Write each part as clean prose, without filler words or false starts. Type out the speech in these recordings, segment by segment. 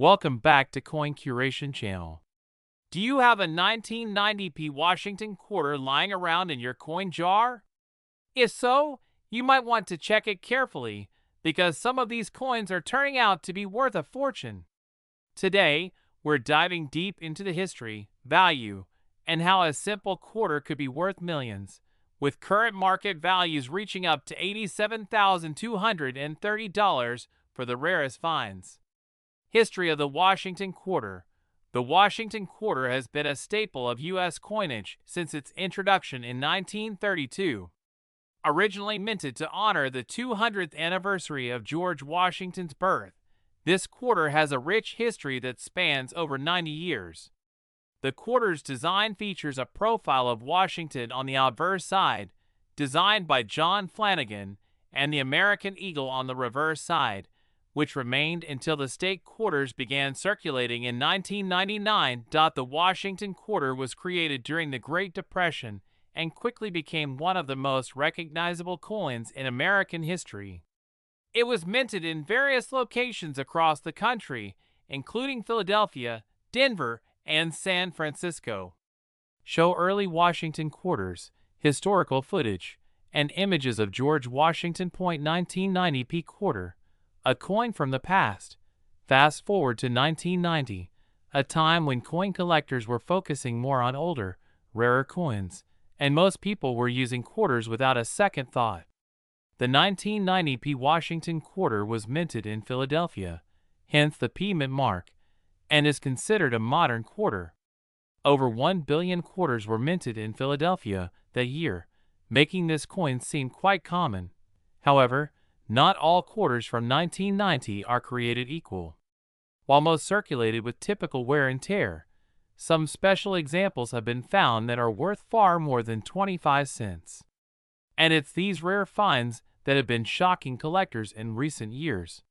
Welcome back to Coin Curation channel. Do you have a 1990p Washington quarter lying around in your coin jar? If so, you might want to check it carefully because some of these coins are turning out to be worth a fortune. Today, we're diving deep into the history, value, and how a simple quarter could be worth millions, with current market values reaching up to $87,230 for the rarest finds. History of the Washington Quarter. The Washington Quarter has been a staple of U.S. coinage since its introduction in 1932. Originally minted to honor the 200th anniversary of George Washington's birth, this quarter has a rich history that spans over 90 years. The quarter's design features a profile of Washington on the obverse side, designed by John Flanagan, and the American eagle on the reverse side, which remained until the state quarters began circulating in 1999. The Washington Quarter was created during the Great Depression and quickly became one of the most recognizable coins in American history. It was minted in various locations across the country, including Philadelphia, Denver, and San Francisco. Show early Washington quarters, historical footage, and images of George Washington. 1990p quarter. A coin from the past. Fast forward to 1990, a time when coin collectors were focusing more on older, rarer coins, and most people were using quarters without a second thought. The 1990p Washington quarter was minted in Philadelphia, hence the P mint mark, and is considered a modern quarter. Over 1 billion quarters were minted in Philadelphia that year, making this coin seem quite common. However, not all quarters from 1990 are created equal. While most circulated with typical wear and tear, some special examples have been found that are worth far more than 25 cents. And it's these rare finds that have been shocking collectors in recent years.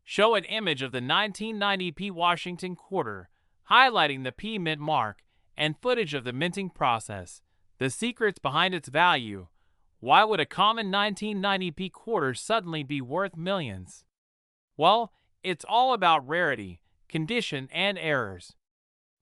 Show an image of the 1990p Washington quarter, highlighting the P mint mark and footage of the minting process, the secrets behind its value. Why would a common 1990p quarter suddenly be worth millions? Well, it's all about rarity, condition, and errors.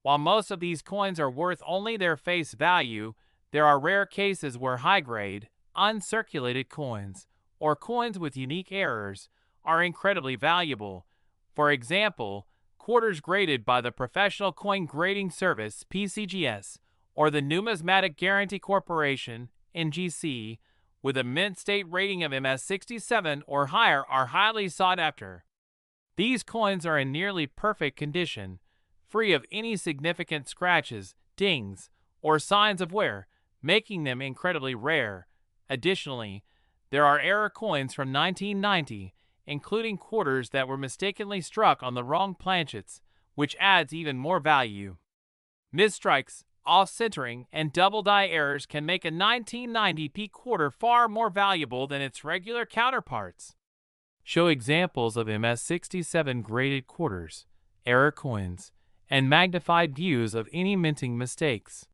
While most of these coins are worth only their face value, there are rare cases where high-grade, uncirculated coins, or coins with unique errors, are incredibly valuable. For example, quarters graded by the Professional Coin Grading Service (PCGS) or the Numismatic Guarantee Corporation (NGC), with a mint state rating of MS67 or higher are highly sought after. These coins are in nearly perfect condition, free of any significant scratches, dings, or signs of wear, making them incredibly rare. Additionally, there are error coins from 1990, including quarters that were mistakenly struck on the wrong planchets, which adds even more value. Misstrikes, off-centering, and double-die errors can make a 1990p quarter far more valuable than its regular counterparts. Show examples of MS67 graded quarters, error coins, and magnified views of any minting mistakes.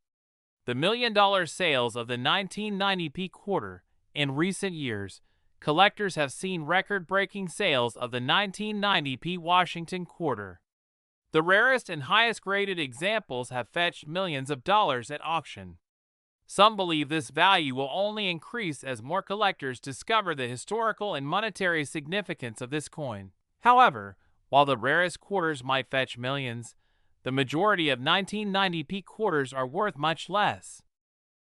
The million-dollar sales of the 1990p quarter. In recent years, collectors have seen record-breaking sales of the 1990p Washington quarter. The rarest and highest-graded examples have fetched millions of dollars at auction. Some believe this value will only increase as more collectors discover the historical and monetary significance of this coin. However, while the rarest quarters might fetch millions, the majority of 1990p quarters are worth much less.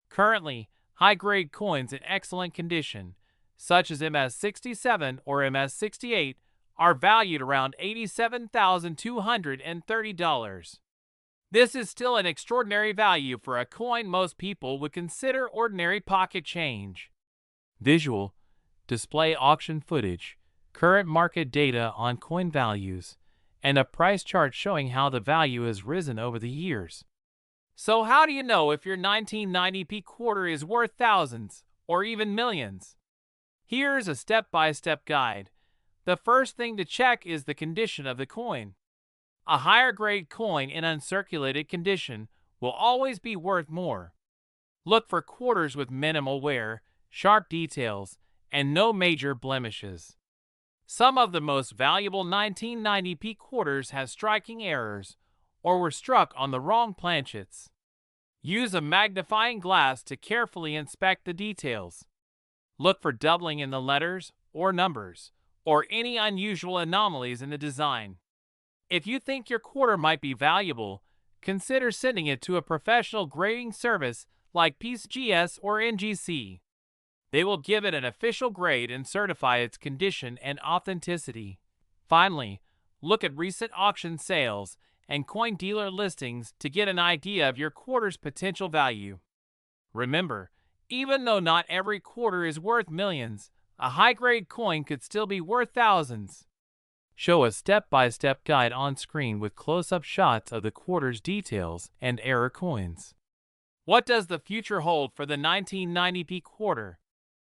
Currently, high-grade coins in excellent condition, such as MS67 or MS68, are valued around $87,230. This is still an extraordinary value for a coin most people would consider ordinary pocket change. Visual, display auction footage, current market data on coin values, and a price chart showing how the value has risen over the years. So how do you know if your 1990p quarter is worth thousands or even millions? Here's a step-by-step guide. The first thing to check is the condition of the coin. A higher-grade coin in uncirculated condition will always be worth more. Look for quarters with minimal wear, sharp details, and no major blemishes. Some of the most valuable 1990p quarters have striking errors or were struck on the wrong planchets. Use a magnifying glass to carefully inspect the details. Look for doubling in the letters or numbers, or any unusual anomalies in the design. If you think your quarter might be valuable, consider sending it to a professional grading service like PCGS or NGC. They will give it an official grade and certify its condition and authenticity. Finally, look at recent auction sales and coin dealer listings to get an idea of your quarter's potential value. Remember, even though not every quarter is worth millions, a high-grade coin could still be worth thousands. Show a step-by-step guide on screen with close-up shots of the quarter's details and error coins. What does the future hold for the 1990p quarter?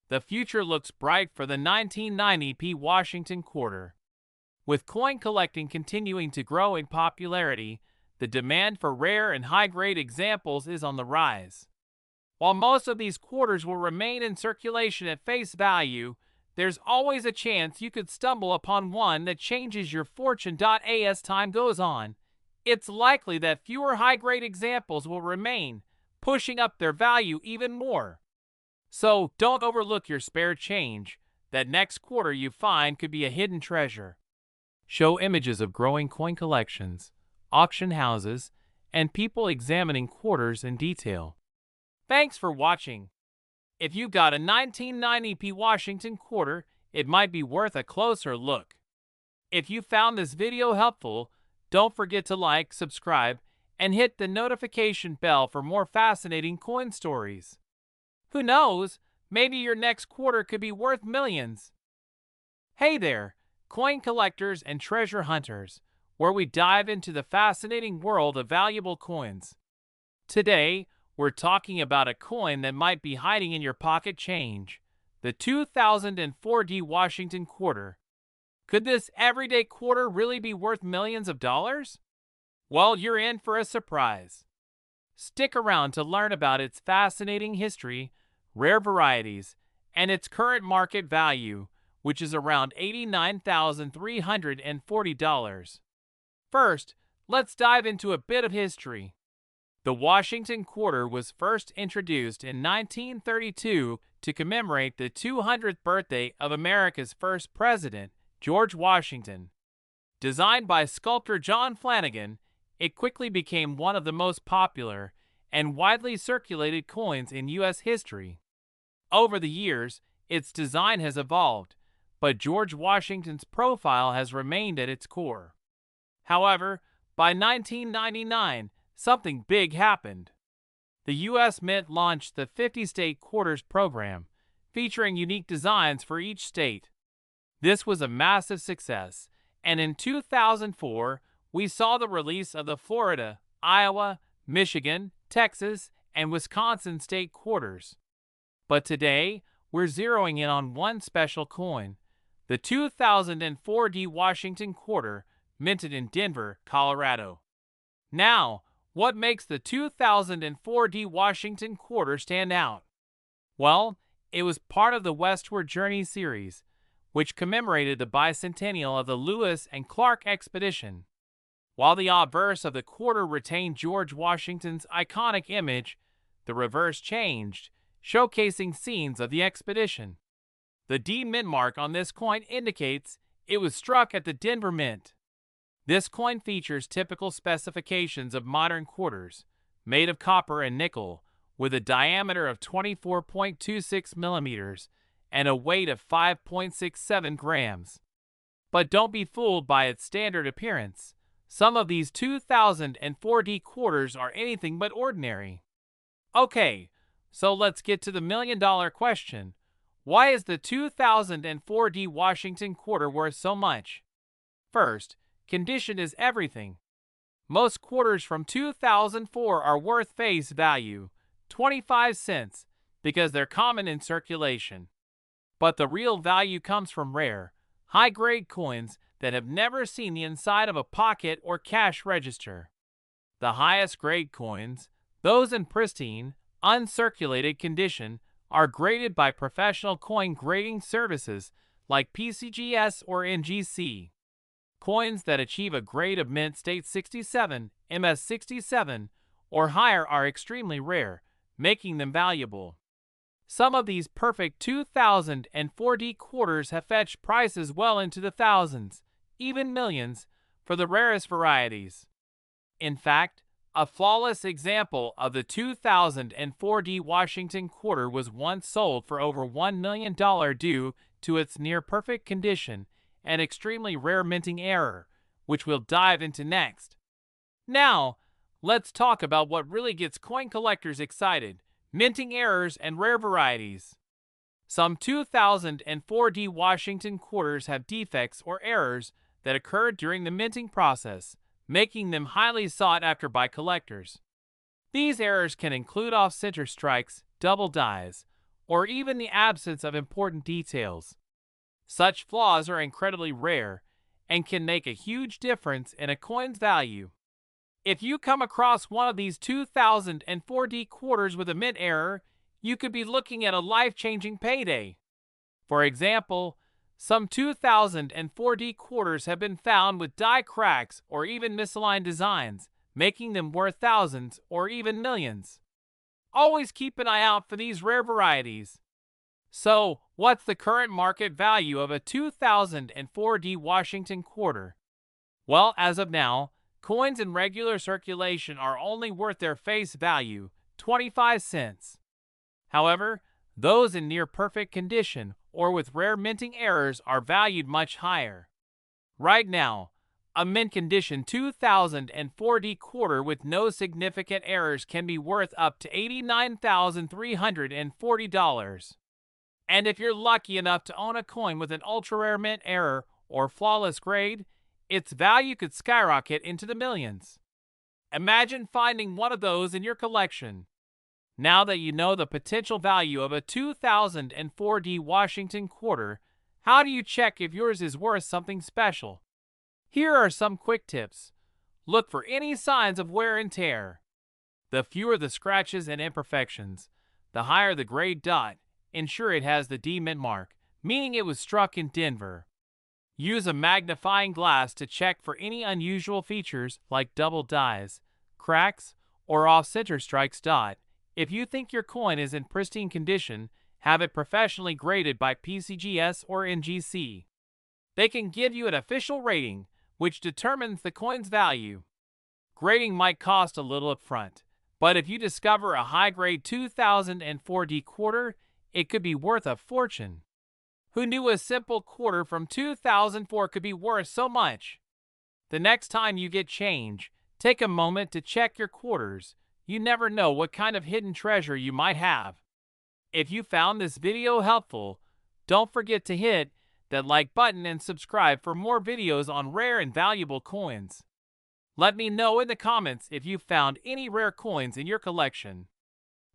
The future looks bright for the 1990p Washington quarter. With coin collecting continuing to grow in popularity, the demand for rare and high-grade examples is on the rise. While most of these quarters will remain in circulation at face value, there's always a chance you could stumble upon one that changes your fortune. As time goes on, it's likely that fewer high-grade examples will remain, pushing up their value even more. So don't overlook your spare change. That next quarter you find could be a hidden treasure. Show images of growing coin collections, auction houses, and people examining quarters in detail. Thanks for watching. If you got a 1990p Washington quarter, it might be worth a closer look. If you found this video helpful, don't forget to like, subscribe, and hit the notification bell for more fascinating coin stories. Who knows, maybe your next quarter could be worth millions. Hey there, coin collectors and treasure hunters, where we dive into the fascinating world of valuable coins. Today, we're talking about a coin that might be hiding in your pocket change, the 2004 Washington quarter. Could this everyday quarter really be worth millions of dollars? Well, you're in for a surprise. Stick around to learn about its fascinating history, rare varieties, and its current market value, which is around $89,340. First, let's dive into a bit of history. The Washington quarter was first introduced in 1932 to commemorate the 200th birthday of America's first president, George Washington. Designed by sculptor John Flanagan, it quickly became one of the most popular and widely circulated coins in U.S. history. Over the years, its design has evolved, but George Washington's profile has remained at its core. However, by 1999, something big happened. The U.S. Mint launched the 50-state quarters program, featuring unique designs for each state. This was a massive success, and in 2004, we saw the release of the Florida, Iowa, Michigan, Texas, and Wisconsin state quarters. But today, we're zeroing in on one special coin, the 2004 Washington quarter, minted in Denver, Colorado. Now, what makes the 2004 Washington quarter stand out? Well, it was part of the Westward Journey series, which commemorated the bicentennial of the Lewis and Clark expedition. While the obverse of the quarter retained George Washington's iconic image, the reverse changed, showcasing scenes of the expedition. The D Mint mark on this coin indicates it was struck at the Denver Mint. This coin features typical specifications of modern quarters, made of copper and nickel, with a diameter of 24.26 millimeters and a weight of 5.67 grams. But don't be fooled by its standard appearance. Some of these 2004 quarters are anything but ordinary. Okay, so let's get to the million-dollar question. Why is the 2004 Washington quarter worth so much? First, condition is everything. Most quarters from 2004 are worth face value, 25 cents, because they're common in circulation. But the real value comes from rare, high-grade coins that have never seen the inside of a pocket or cash register. The highest grade coins, those in pristine, uncirculated condition, are graded by professional coin grading services like PCGS or NGC. Coins that achieve a grade of mint state 67, MS67, or higher are extremely rare, making them valuable. Some of these perfect 2000 and 4D quarters have fetched prices well into the thousands, even millions, for the rarest varieties. In fact, a flawless example of the 2000 and 4D Washington quarter was once sold for over $1 million due to its near-perfect condition and extremely rare minting error, which we'll dive into next. Now, let's talk about what really gets coin collectors excited: minting errors and rare varieties. Some 2000 and 4D Washington quarters have defects or errors that occurred during the minting process, making them highly sought after by collectors. These errors can include off-center strikes, double dies, or even the absence of important details. Such flaws are incredibly rare and can make a huge difference in a coin's value. If you come across one of these 2000 and 4D quarters with a mint error, you could be looking at a life-changing payday. For example, some 2000 and 4D quarters have been found with die cracks or even misaligned designs, making them worth thousands or even millions. Always keep an eye out for these rare varieties. So, what's the current market value of a 2000 and 4D Washington quarter? Well, as of now, coins in regular circulation are only worth their face value, 25 cents. However, those in near-perfect condition or with rare minting errors are valued much higher. Right now, a mint-condition 2000 and 4D quarter with no significant errors can be worth up to $89,340. And if you're lucky enough to own a coin with an ultra-rare mint error or flawless grade, its value could skyrocket into the millions. Imagine finding one of those in your collection. Now that you know the potential value of a 2004D Washington quarter, how do you check if yours is worth something special? Here are some quick tips. Look for any signs of wear and tear. The fewer the scratches and imperfections, the higher the grade dot. Ensure it has the D mint mark, meaning it was struck in Denver. Use a magnifying glass to check for any unusual features like double dies, cracks, or off-center strikes. If you think your coin is in pristine condition, have it professionally graded by PCGS or NGC. They can give you an official rating, which determines the coin's value. Grading might cost a little upfront, but if you discover a high-grade 2004D quarter, it could be worth a fortune. Who knew a simple quarter from 2004 could be worth so much? The next time you get change, take a moment to check your quarters. You never know what kind of hidden treasure you might have. If you found this video helpful, don't forget to hit that like button and subscribe for more videos on rare and valuable coins. Let me know in the comments if you found any rare coins in your collection.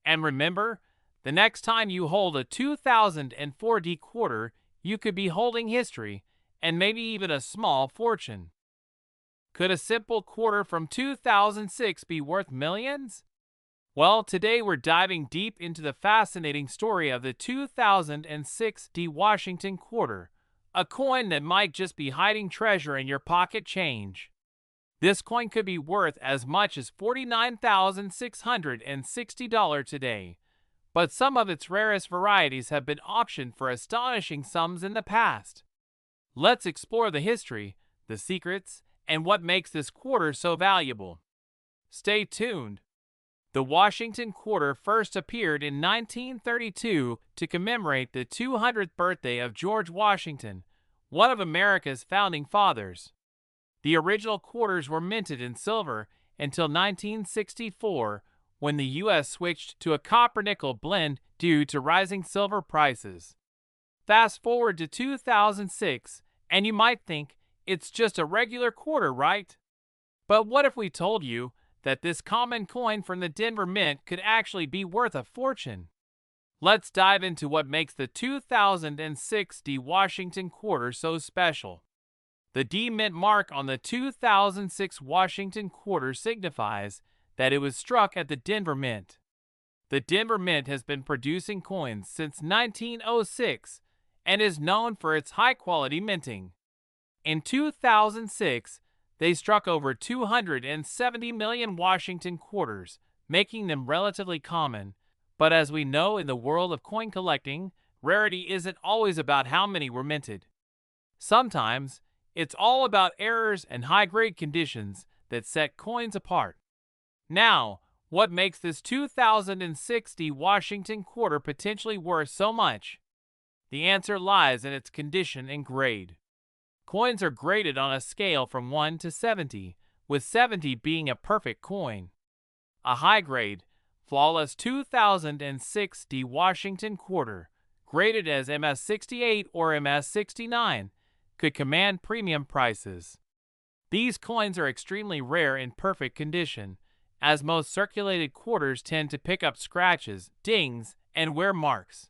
And remember, the next time you hold a 2004D quarter, you could be holding history and maybe even a small fortune. Could a simple quarter from 2006 be worth millions? Well, today we're diving deep into the fascinating story of the 2006D Washington quarter, a coin that might just be hiding treasure in your pocket change. This coin could be worth as much as $49,660 today, but some of its rarest varieties have been auctioned for astonishing sums in the past. Let's explore the history, the secrets, and what makes this quarter so valuable. Stay tuned. The Washington quarter first appeared in 1932 to commemorate the 200th birthday of George Washington, one of America's founding fathers. The original quarters were minted in silver until 1964, when the U.S. switched to a copper-nickel blend due to rising silver prices. Fast forward to 2006, and you might think, it's just a regular quarter, right? But what if we told you that this common coin from the Denver Mint could actually be worth a fortune? Let's dive into what makes the 2006D Washington quarter so special. The D Mint mark on the 2006 Washington quarter signifies that it was struck at the Denver Mint. The Denver Mint has been producing coins since 1906, and is known for its high-quality minting. In 2006, they struck over 270 million Washington quarters, making them relatively common. But as we know in the world of coin collecting, rarity isn't always about how many were minted. Sometimes, it's all about errors and high-grade conditions that set coins apart. Now, what makes this 2060 Washington quarter potentially worth so much? The answer lies in its condition and grade. Coins are graded on a scale from 1 to 70, with 70 being a perfect coin. A high-grade, flawless 2060 Washington quarter, graded as MS68 or MS69, could command premium prices. These coins are extremely rare in perfect condition, as most circulated quarters tend to pick up scratches, dings, and wear marks.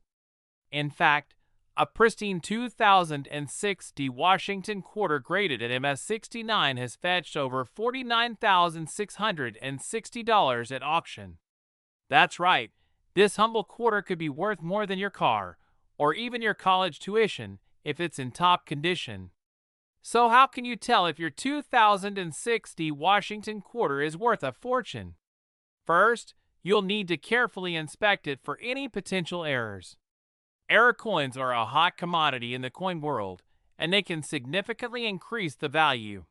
In fact, a pristine 2060 Washington quarter graded at MS69 has fetched over $49,660 at auction. That's right, this humble quarter could be worth more than your car, or even your college tuition, if it's in top condition. So how can you tell if your 2060 Washington quarter is worth a fortune? First, you'll need to carefully inspect it for any potential errors. Error coins are a hot commodity in the coin world, and they can significantly increase the value.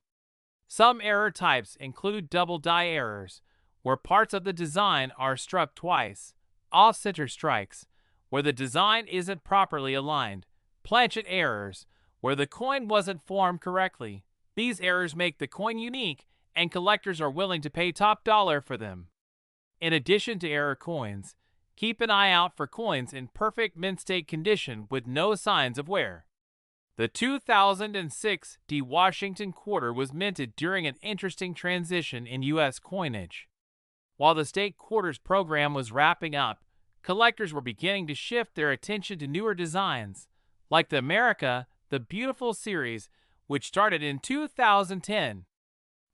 Some error types include double die errors, where parts of the design are struck twice, off-center strikes, where the design isn't properly aligned, planchet errors, where the coin wasn't formed correctly. These errors make the coin unique, and collectors are willing to pay top dollar for them. In addition to error coins, keep an eye out for coins in perfect mint state condition with no signs of wear. The 2060 Washington quarter was minted during an interesting transition in U.S. coinage. While the state quarters program was wrapping up, collectors were beginning to shift their attention to newer designs, like the America the Beautiful series, which started in 2010.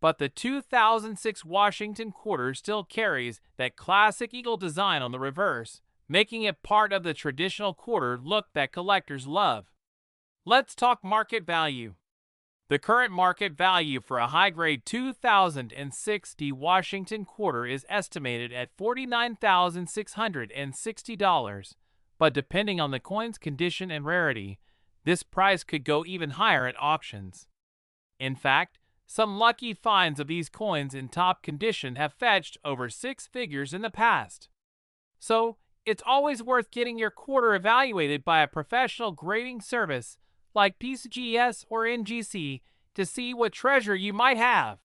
But the 2006 Washington quarter still carries that classic eagle design on the reverse, making it part of the traditional quarter look that collectors love. Let's talk market value. The current market value for a high-grade 2060 Washington quarter is estimated at $49,660, but depending on the coin's condition and rarity, this price could go even higher at auctions. In fact, some lucky finds of these coins in top condition have fetched over 6 figures in the past. So, it's always worth getting your quarter evaluated by a professional grading service like PCGS or NGC to see what treasure you might have.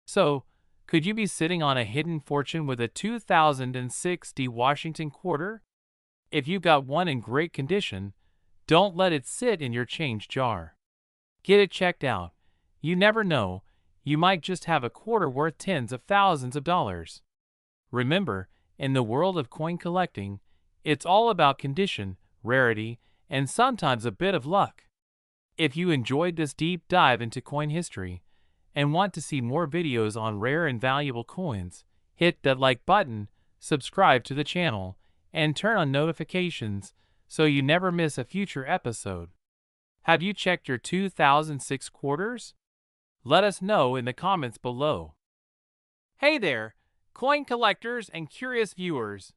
So, could you be sitting on a hidden fortune with a 2060 Washington quarter? If you've got one in great condition, don't let it sit in your change jar. Get it checked out. You never know, you might just have a quarter worth tens of thousands of dollars. Remember, in the world of coin collecting, it's all about condition, rarity, and sometimes a bit of luck. If you enjoyed this deep dive into coin history and want to see more videos on rare and valuable coins, hit that like button, subscribe to the channel, and turn on notifications so you never miss a future episode. Have you checked your 2006 quarters? Let us know in the comments below. Hey there, coin collectors and curious viewers,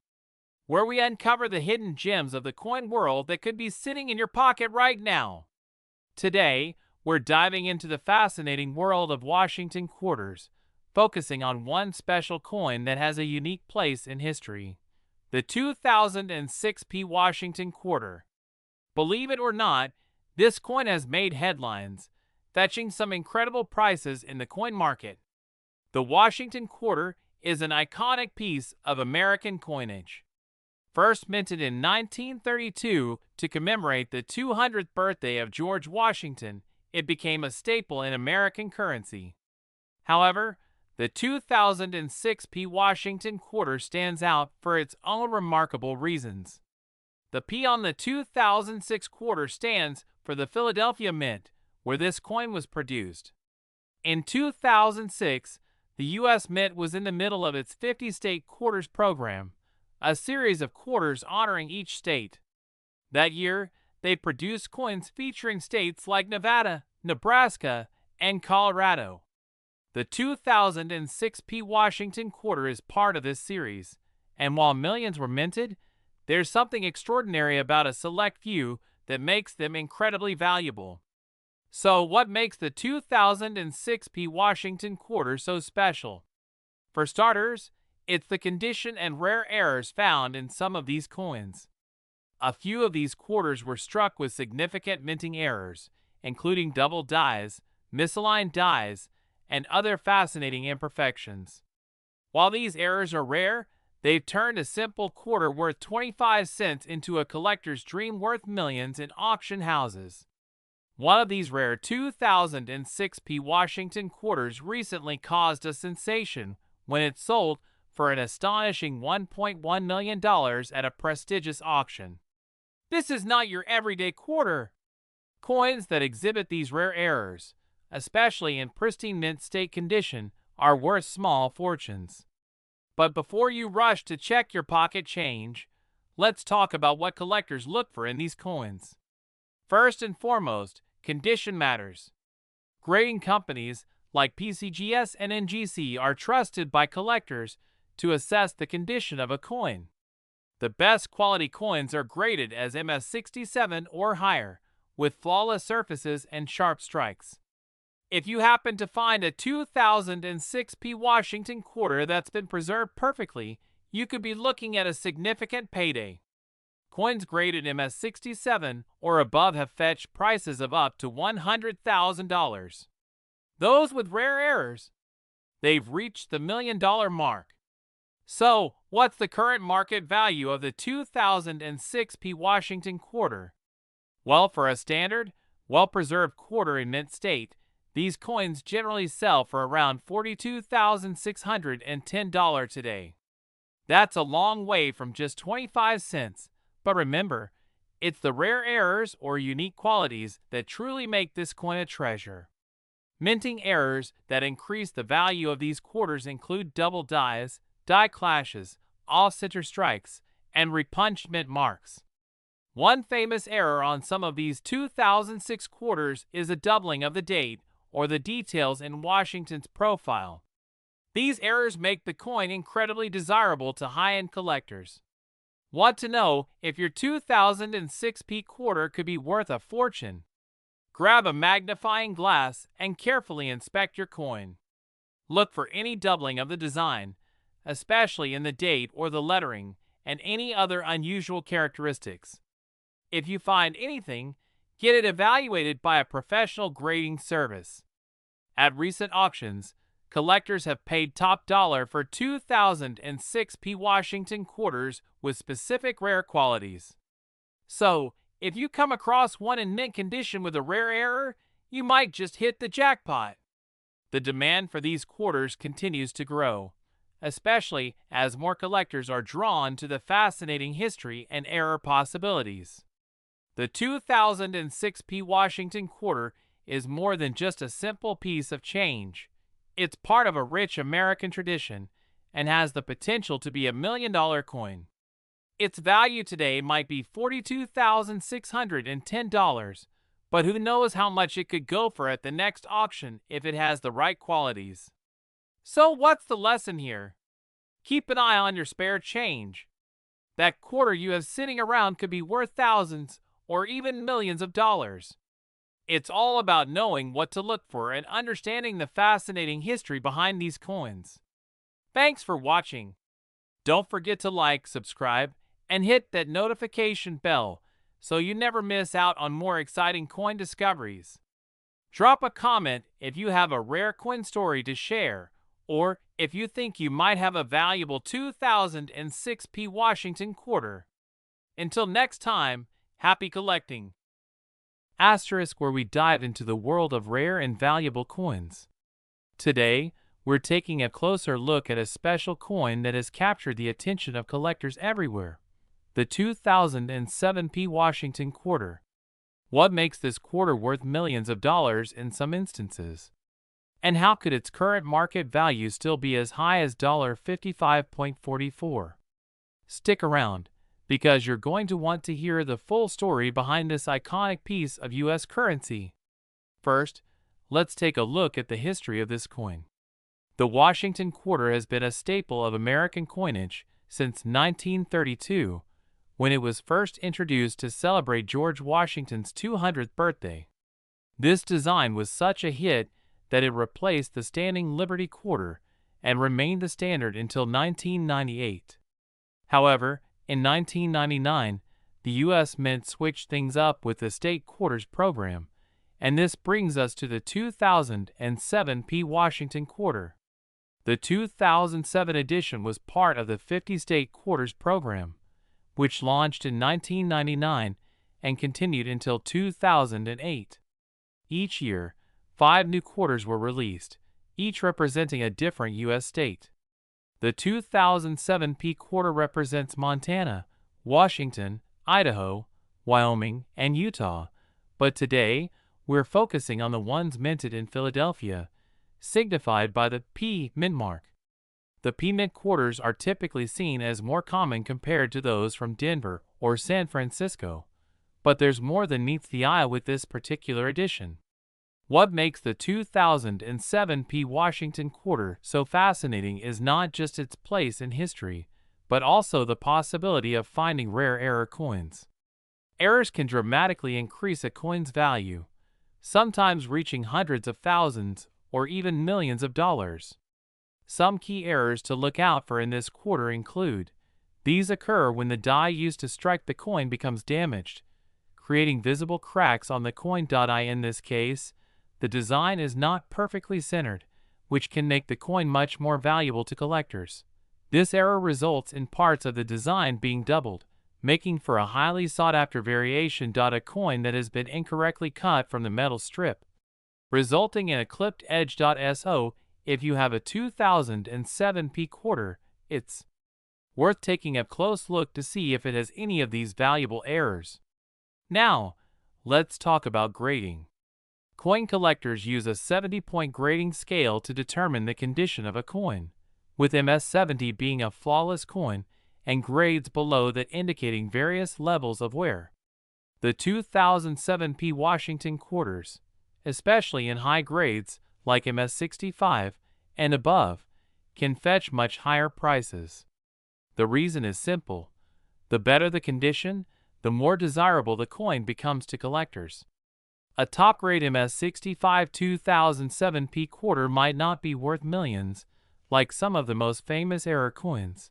where we uncover the hidden gems of the coin world that could be sitting in your pocket right now. Today, we're diving into the fascinating world of Washington quarters, focusing on one special coin that has a unique place in history, the 2006 Washington quarter. Believe it or not, this coin has made headlines, fetching some incredible prices in the coin market. The Washington quarter is an iconic piece of American coinage. First minted in 1932 to commemorate the 200th birthday of George Washington, it became a staple in American currency. However, the 2006 Washington quarter stands out for its own remarkable reasons. The P on the 2006 quarter stands for the Philadelphia Mint, where this coin was produced. In 2006, the U.S. Mint was in the middle of its 50-state quarters program, a series of quarters honoring each state. That year, they produce coins featuring states like Nevada, Nebraska, and Colorado. The 2006 P. Washington quarter is part of this series, and while millions were minted, there's something extraordinary about a select few that makes them incredibly valuable. So what makes the 2006 P. Washington quarter so special? For starters, it's the condition and rare errors found in some of these coins. A few of these quarters were struck with significant minting errors, including double dies, misaligned dies, and other fascinating imperfections. While these errors are rare, they've turned a simple quarter worth 25 cents into a collector's dream worth millions in auction houses. One of these rare 2006 P. Washington quarters recently caused a sensation when it sold for an astonishing $1.1 million at a prestigious auction. This is not your everyday quarter. Coins that exhibit these rare errors, especially in pristine mint state condition, are worth small fortunes. But before you rush to check your pocket change, let's talk about what collectors look for in these coins. First and foremost, condition matters. Grading companies like PCGS and NGC are trusted by collectors to assess the condition of a coin. The best quality coins are graded as MS67 or higher, with flawless surfaces and sharp strikes. If you happen to find a 2006 P. Washington quarter that's been preserved perfectly, you could be looking at a significant payday. Coins graded MS67 or above have fetched prices of up to $100,000. Those with rare errors, they've reached the $1 million mark. So, what's the current market value of the 2006 P. Washington quarter? Well, for a standard, well-preserved quarter in mint state, these coins generally sell for around $42,610 today. That's a long way from just 25 cents, but remember, it's the rare errors or unique qualities that truly make this coin a treasure. Minting errors that increase the value of these quarters include double dies, die clashes, off-center strikes, and repunched mint marks. One famous error on some of these 2006 quarters is a doubling of the date or the details in Washington's profile. These errors make the coin incredibly desirable to high-end collectors. Want to know if your 2006 P quarter could be worth a fortune? Grab a magnifying glass and carefully inspect your coin. Look for any doubling of the design, especially in the date or the lettering, and any other unusual characteristics. If you find anything, get it evaluated by a professional grading service. At recent auctions, collectors have paid top dollar for 2006 P. Washington quarters with specific rare qualities. So, if you come across one in mint condition with a rare error, you might just hit the jackpot. The demand for these quarters continues to grow, especially as more collectors are drawn to the fascinating history and error possibilities. The 2006 P. Washington quarter is more than just a simple piece of change. It's part of a rich American tradition and has the potential to be $1 million coin. Its value today might be $42,610, but who knows how much it could go for at the next auction if it has the right qualities. So what's the lesson here? Keep an eye on your spare change. That quarter you have sitting around could be worth thousands or even millions of dollars. It's all about knowing what to look for and understanding the fascinating history behind these coins. Thanks for watching. Don't forget to like, subscribe, and hit that notification bell so you never miss out on more exciting coin discoveries. Drop a comment if you have a rare coin story to share, or if you think you might have a valuable 2006 P. Washington quarter. Until next time, happy collecting! Asterisk, where we dive into the world of rare and valuable coins. Today, we're taking a closer look at a special coin that has captured the attention of collectors everywhere: the 2007 P. Washington quarter. What makes this quarter worth millions of dollars in some instances? And how could its current market value still be as high as $55.44? Stick around, because you're going to want to hear the full story behind this iconic piece of U.S. currency. First, let's take a look at the history of this coin. The Washington quarter has been a staple of American coinage since 1932, when it was first introduced to celebrate George Washington's 200th birthday. This design was such a hit that it replaced the standing Liberty quarter and remained the standard until 1998. However, in 1999, the U.S. Mint switched things up with the state quarters program, and this brings us to the 2007 P. Washington quarter. The 2007 edition was part of the 50 state quarters program, which launched in 1999 and continued until 2008. Each year, 5 new quarters were released, each representing a different U.S. state. The 2007 P quarter represents Montana, Washington, Idaho, Wyoming, and Utah, but today we're focusing on the ones minted in Philadelphia, signified by the P mint mark. The P mint quarters are typically seen as more common compared to those from Denver or San Francisco, but there's more than meets the eye with this particular edition. What makes the 2007 P Washington quarter so fascinating is not just its place in history, but also the possibility of finding rare error coins. Errors can dramatically increase a coin's value, sometimes reaching hundreds of thousands or even millions of dollars. Some key errors to look out for in this quarter include: these occur when the die used to strike the coin becomes damaged, creating visible cracks on the coin. In this case, the design is not perfectly centered, which can make the coin much more valuable to collectors. This error results in parts of the design being doubled, making for a highly sought-after variation. A coin that has been incorrectly cut from the metal strip, resulting in a clipped edge. So, if you have a 2007 P quarter, it's worth taking a close look to see if it has any of these valuable errors. Now, let's talk about grading. Coin collectors use a 70-point grading scale to determine the condition of a coin, with MS70 being a flawless coin and grades below that indicating various levels of wear. The 2007 P Washington quarters, especially in high grades like MS65 and above, can fetch much higher prices. The reason is simple: the better the condition, the more desirable the coin becomes to collectors. A top-grade MS65 2007 P quarter might not be worth millions, like some of the most famous error coins,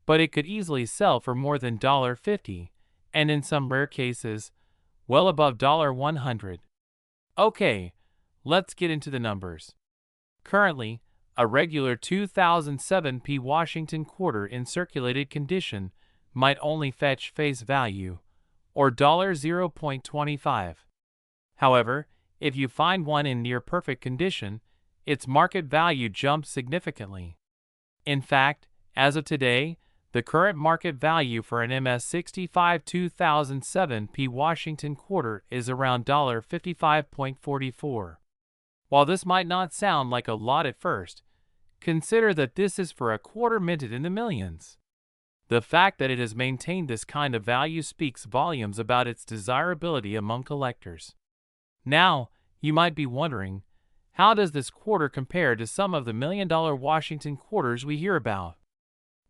but it could easily sell for more than $50, and in some rare cases, well above $100. Okay, let's get into the numbers. Currently, a regular 2007 P Washington quarter in circulated condition might only fetch face value, or $0.25. However, if you find one in near-perfect condition, its market value jumps significantly. In fact, as of today, the current market value for an MS65 2007 P Washington quarter is around $55.44. While this might not sound like a lot at first, consider that this is for a quarter minted in the millions. The fact that it has maintained this kind of value speaks volumes about its desirability among collectors. Now, you might be wondering, how does this quarter compare to some of the million-dollar Washington quarters we hear about?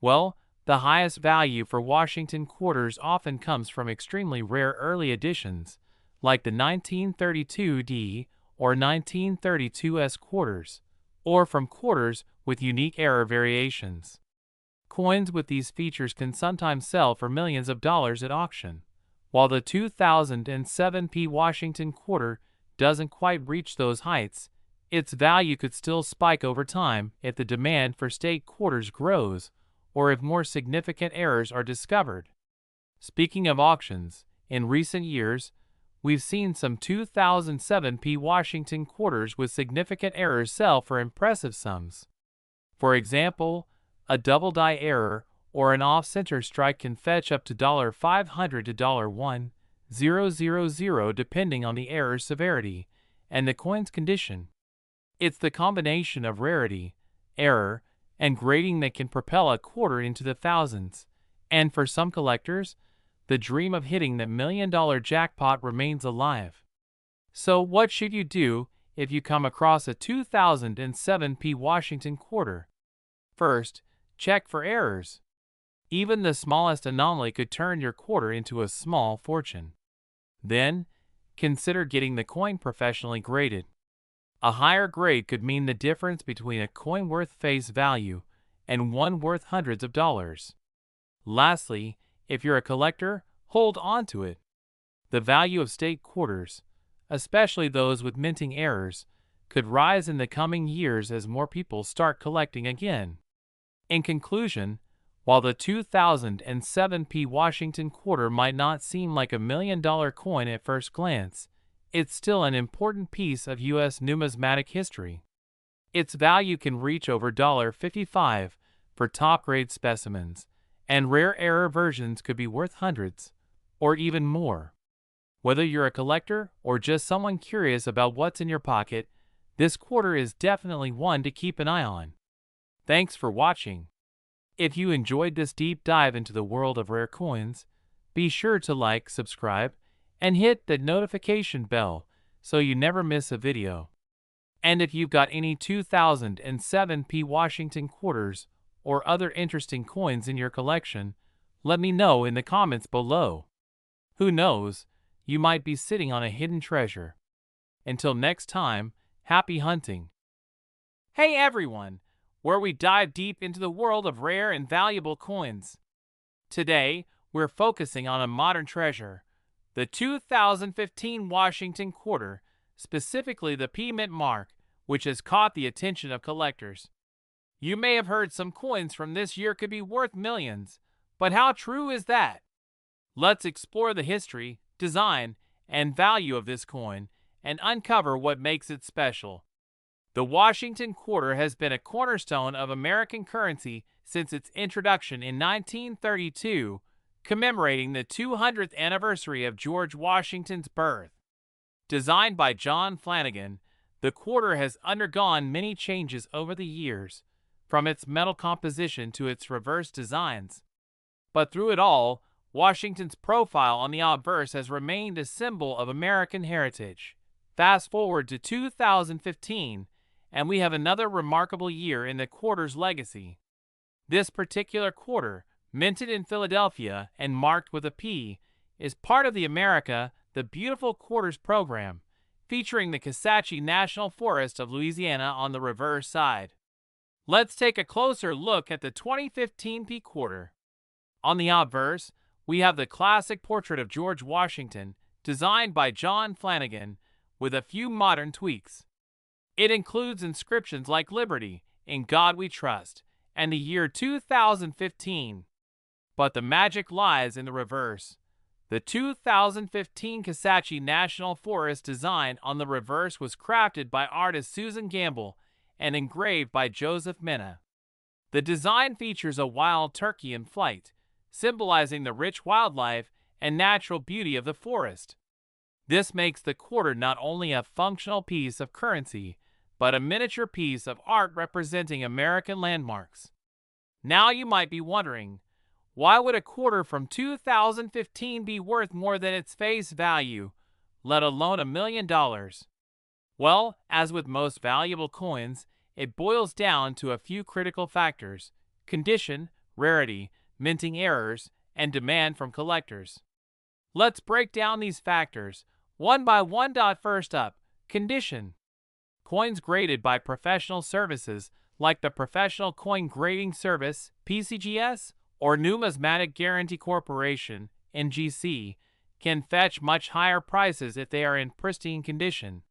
Well, the highest value for Washington quarters often comes from extremely rare early editions, like the 1932D or 1932S quarters, or from quarters with unique error variations. Coins with these features can sometimes sell for millions of dollars at auction. While the 2007 P Washington quarter doesn't quite reach those heights, its value could still spike over time if the demand for state quarters grows or if more significant errors are discovered. Speaking of auctions, in recent years, we've seen some 2007 P Washington quarters with significant errors sell for impressive sums. For example, a double die error or an off-center strike can fetch up to $500 to $1,000 depending on the error's severity and the coin's condition. It's the combination of rarity, error, and grading that can propel a quarter into the thousands, and for some collectors, the dream of hitting the $1 million jackpot remains alive. So what should you do if you come across a 2007 P Washington quarter? First, check for errors. Even the smallest anomaly could turn your quarter into a small fortune. Then, consider getting the coin professionally graded. A higher grade could mean the difference between a coin worth face value and one worth hundreds of dollars. Lastly, if you're a collector, hold on to it. The value of state quarters, especially those with minting errors, could rise in the coming years as more people start collecting again. In conclusion, while the 2007 P Washington quarter might not seem like a $1 million coin at first glance, it's still an important piece of U.S. numismatic history. Its value can reach over $55 for top-grade specimens, and rare error versions could be worth hundreds, or even more. Whether you're a collector or just someone curious about what's in your pocket, this quarter is definitely one to keep an eye on. Thanks for watching. If you enjoyed this deep dive into the world of rare coins, be sure to like, subscribe, and hit the notification bell so you never miss a video. And if you've got any 2007 P Washington quarters or other interesting coins in your collection, let me know in the comments below. Who knows, you might be sitting on a hidden treasure. Until next time, happy hunting. Hey everyone, where we dive deep into the world of rare and valuable coins. Today, we're focusing on a modern treasure, the 2015 Washington quarter, specifically the P Mint mark, which has caught the attention of collectors. You may have heard some coins from this year could be worth millions, but how true is that? Let's explore the history, design, and value of this coin and uncover what makes it special. The Washington quarter has been a cornerstone of American currency since its introduction in 1932, commemorating the 200th anniversary of George Washington's birth. Designed by John Flanagan, the quarter has undergone many changes over the years, from its metal composition to its reverse designs. But through it all, Washington's profile on the obverse has remained a symbol of American heritage. Fast forward to 2015, and we have another remarkable year in the quarter's legacy. This particular quarter, minted in Philadelphia and marked with a P, is part of the America the Beautiful Quarters program, featuring the Kisatchie National Forest of Louisiana on the reverse side. Let's take a closer look at the 2015 P quarter. On the obverse, we have the classic portrait of George Washington, designed by John Flanagan, with a few modern tweaks. It includes inscriptions like Liberty, In God We Trust, and the year 2015. But the magic lies in the reverse. The 2015 Kisatchie National Forest design on the reverse was crafted by artist Susan Gamble and engraved by Joseph Minna. The design features a wild turkey in flight, symbolizing the rich wildlife and natural beauty of the forest. This makes the quarter not only a functional piece of currency, but a miniature piece of art representing American landmarks. Now you might be wondering, why would a quarter from 2015 be worth more than its face value, let alone $1 million? Well, as with most valuable coins, it boils down to a few critical factors: condition, rarity, minting errors, and demand from collectors. Let's break down these factors, one by one. First up, condition. Coins graded by professional services like the Professional Coin Grading Service, PCGS, or Numismatic Guarantee Corporation, NGC, can fetch much higher prices if they are in pristine condition.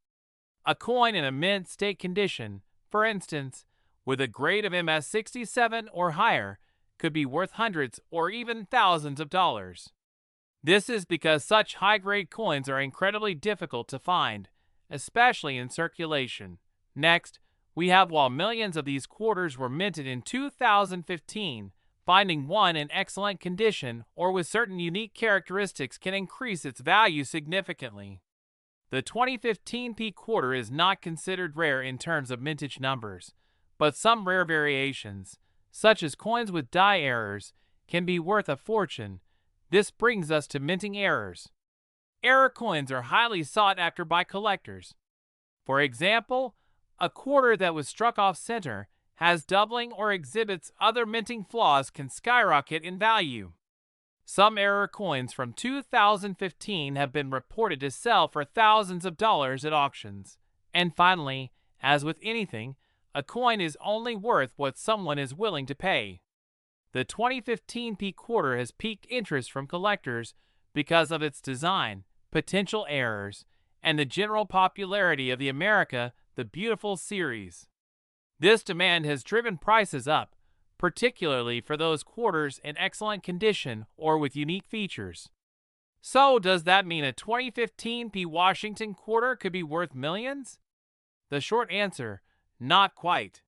A coin in a mint state condition, for instance, with a grade of MS67 or higher, could be worth hundreds or even thousands of dollars. This is because such high-grade coins are incredibly difficult to find, especially in circulation. Next, we have while millions of these quarters were minted in 2015, finding one in excellent condition or with certain unique characteristics can increase its value significantly. The 2015 P quarter is not considered rare in terms of mintage numbers, but some rare variations, such as coins with die errors, can be worth a fortune. This brings us to minting errors. Error coins are highly sought after by collectors. For example, a quarter that was struck off center, has doubling, or exhibits other minting flaws can skyrocket in value. Some error coins from 2015 have been reported to sell for thousands of dollars at auctions. And finally, as with anything, a coin is only worth what someone is willing to pay. The 2015 P quarter has piqued interest from collectors because of its design, potential errors, and the general popularity of the America the Beautiful series. This demand has driven prices up, particularly for those quarters in excellent condition or with unique features. So, does that mean a 2015 P Washington quarter could be worth millions? The short answer, not quite.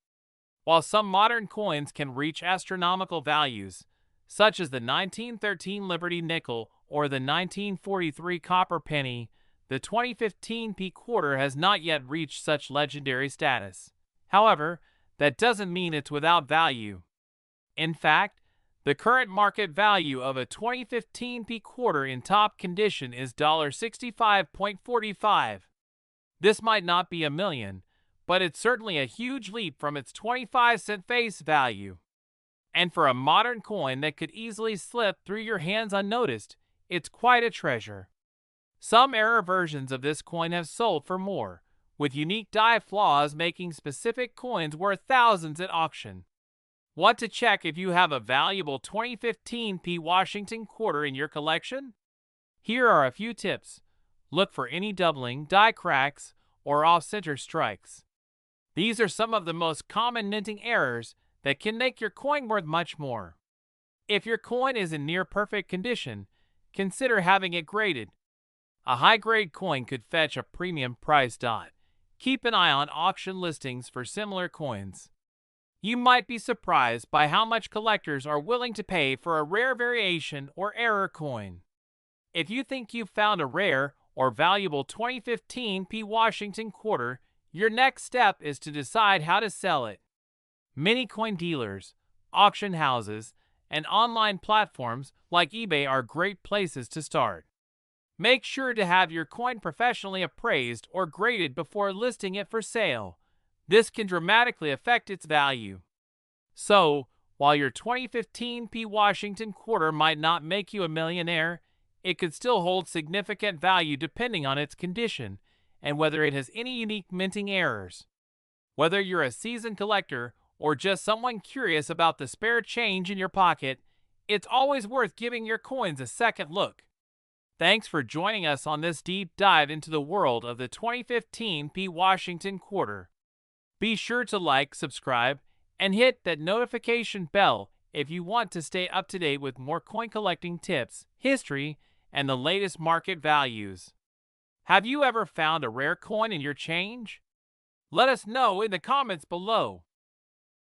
While some modern coins can reach astronomical values, such as the 1913 Liberty nickel or the 1943 copper penny, the 2015 P quarter has not yet reached such legendary status. However, that doesn't mean it's without value. In fact, the current market value of a 2015 P quarter in top condition is $65.45. This might not be a million, but it's certainly a huge leap from its 25-cent face value. And for a modern coin that could easily slip through your hands unnoticed, it's quite a treasure. Some error versions of this coin have sold for more, with unique die flaws making specific coins worth thousands at auction. Want to check if you have a valuable 2015 P Washington quarter in your collection? Here are a few tips. Look for any doubling, die cracks, or off-center strikes. These are some of the most common minting errors that can make your coin worth much more. If your coin is in near-perfect condition, consider having it graded. A high-grade coin could fetch a premium price. Keep an eye on auction listings for similar coins. You might be surprised by how much collectors are willing to pay for a rare variation or error coin. If you think you've found a rare or valuable 2015 P Washington quarter, your next step is to decide how to sell it. Many coin dealers, auction houses, and online platforms like eBay are great places to start. Make sure to have your coin professionally appraised or graded before listing it for sale. This can dramatically affect its value. So, while your 2015 P Washington quarter might not make you a millionaire, it could still hold significant value depending on its condition and whether it has any unique minting errors. Whether you're a seasoned collector or just someone curious about the spare change in your pocket, it's always worth giving your coins a second look. Thanks for joining us on this deep dive into the world of the 2015 P Washington quarter. Be sure to like, subscribe, and hit that notification bell if you want to stay up to date with more coin collecting tips, history, and the latest market values. Have you ever found a rare coin in your change? Let us know in the comments below.